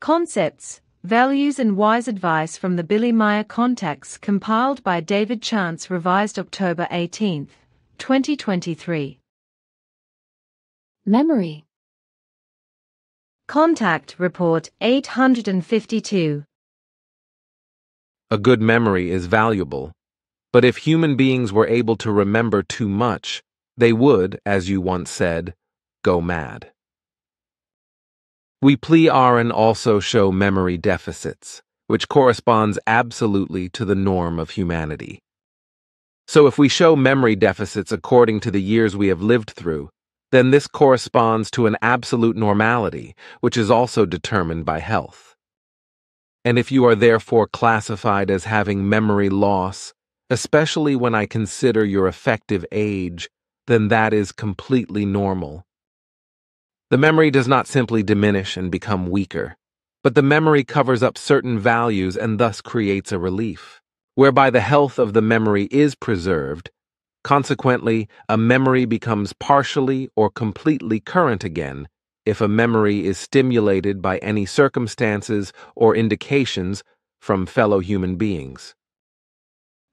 Concepts, Values and Wise Advice from the Billy Meier Contacts compiled by David Chance, revised October 18, 2023. Memory. Contact Report 852. A good memory is valuable, but if human beings were able to remember too much, they would, as you once said, go mad. We Aaron also show memory deficits, which corresponds absolutely to the norm of humanity. So if we show memory deficits according to the years we have lived through, then this corresponds to an absolute normality, which is also determined by health. And if you are therefore classified as having memory loss, especially when I consider your effective age, then that is completely normal. The memory does not simply diminish and become weaker, but the memory covers up certain values and thus creates a relief, whereby the health of the memory is preserved. Consequently, a memory becomes partially or completely current again if a memory is stimulated by any circumstances or indications from fellow human beings.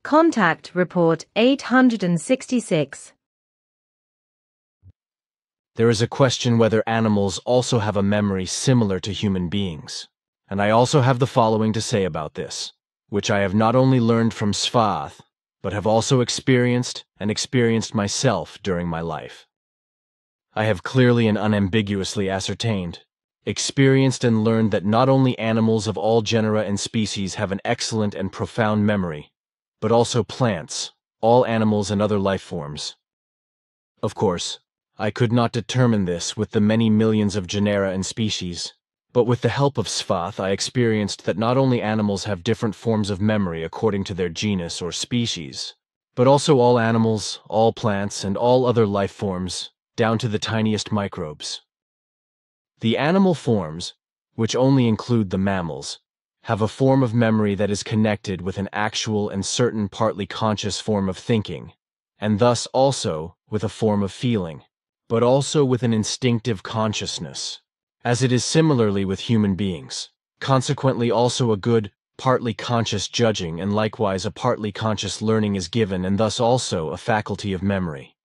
Contact Report 866. There is a question whether animals also have a memory similar to human beings, and I also have the following to say about this, which I have not only learned from Svath, but have also experienced myself during my life. I have clearly and unambiguously ascertained, experienced and learned that not only animals of all genera and species have an excellent and profound memory, but also plants, all animals and other life forms. Of course, I could not determine this with the many millions of genera and species, but with the help of Svath I experienced that not only animals have different forms of memory according to their genus or species, but also all animals, all plants, and all other life forms, down to the tiniest microbes. The animal forms, which only include the mammals, have a form of memory that is connected with an actual and certain partly conscious form of thinking, and thus also with a form of feeling, but also with an instinctive consciousness, as it is similarly with human beings, consequently also a good, partly conscious judging and likewise a partly conscious learning is given and thus also a faculty of memory.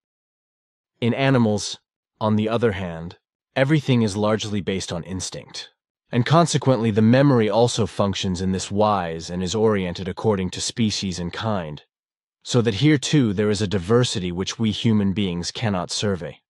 In animals, on the other hand, everything is largely based on instinct, and consequently the memory also functions in this wise and is oriented according to species and kind, so that here too there is a diversity which we human beings cannot survey.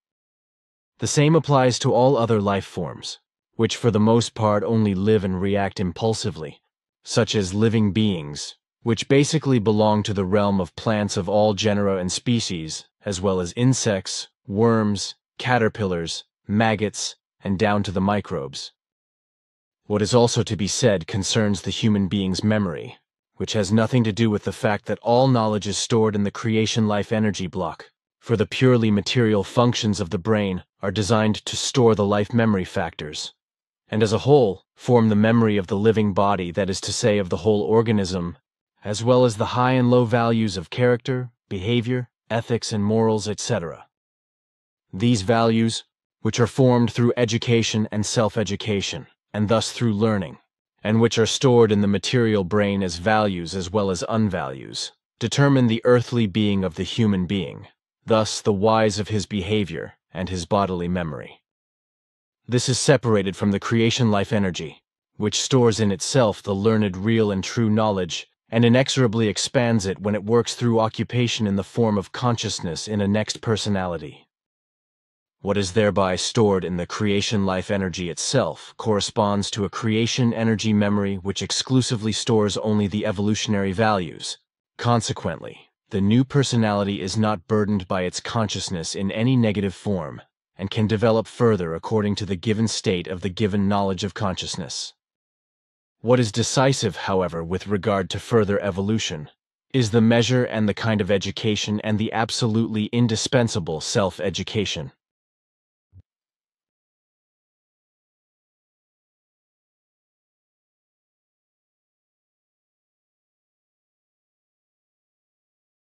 The same applies to all other life forms, which for the most part only live and react impulsively, such as living beings, which basically belong to the realm of plants of all genera and species, as well as insects, worms, caterpillars, maggots, and down to the microbes. What is also to be said concerns the human being's memory, which has nothing to do with the fact that all knowledge is stored in the creation life energy block, for the purely material functions of the brain are designed to store the life memory factors, and as a whole form the memory of the living body, that is to say of the whole organism, as well as the high and low values of character, behavior, ethics and morals, etc. These values, which are formed through education and self-education, and thus through learning, and which are stored in the material brain as values as well as unvalues, determine the earthly being of the human being, thus the wise of his behavior and his bodily memory. This is separated from the creation life energy, which stores in itself the learned real and true knowledge and inexorably expands it when it works through occupation in the form of consciousness in a next personality. What is thereby stored in the creation life energy itself corresponds to a creation energy memory which exclusively stores only the evolutionary values. Consequently, the new personality is not burdened by its consciousness in any negative form, and can develop further according to the given state of the given knowledge of consciousness. What is decisive, however, with regard to further evolution, is the measure and the kind of education and the absolutely indispensable self-education.